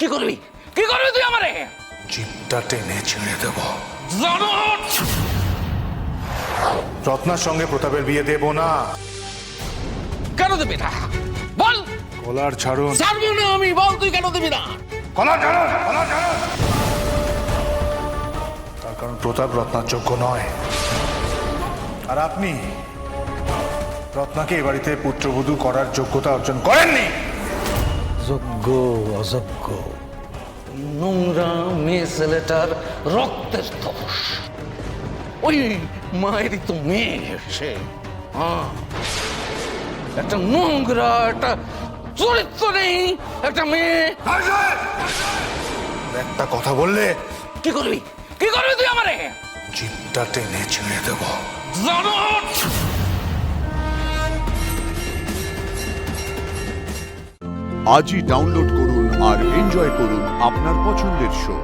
কি করবি? কি করবি তুই আমারে? জিপটা টেনে ছিঁড়ে দেব। জানোয়ার! রত্নার সঙ্গে প্রতাপের বিয়ে দেব না। কেন দিবি না? বল। কলার ছাড়ুন। ছাড়বো না আমি, বল তুই কেন দিবি না? কলার ছাড়ুন, কলার ছাড়ুন। তার কারণ প্রতাপ রত্নার যোগ্য নয়, আর আপনি রত্নাকে এ বাড়িতে পুত্রবধূ করার যোগ্যতা অর্জন করেননি। যোগ্য অযোগ্য নোংরা মেয়ে ছেলেটার রক্তের দোষ। ওই মায়েরই তো মেয়ে সে। একটা নোংরা, একটা চরিত্র নেই একটা মেয়ে। একটা কথা বললে কি করবি? কি করবি তুই আমারে? জিপটা টেনে ছিঁড়ে দেব। জানোয়ার! আজই ডাউনলোড করুন আর এনজয় করুন আপনার পছন্দের শো।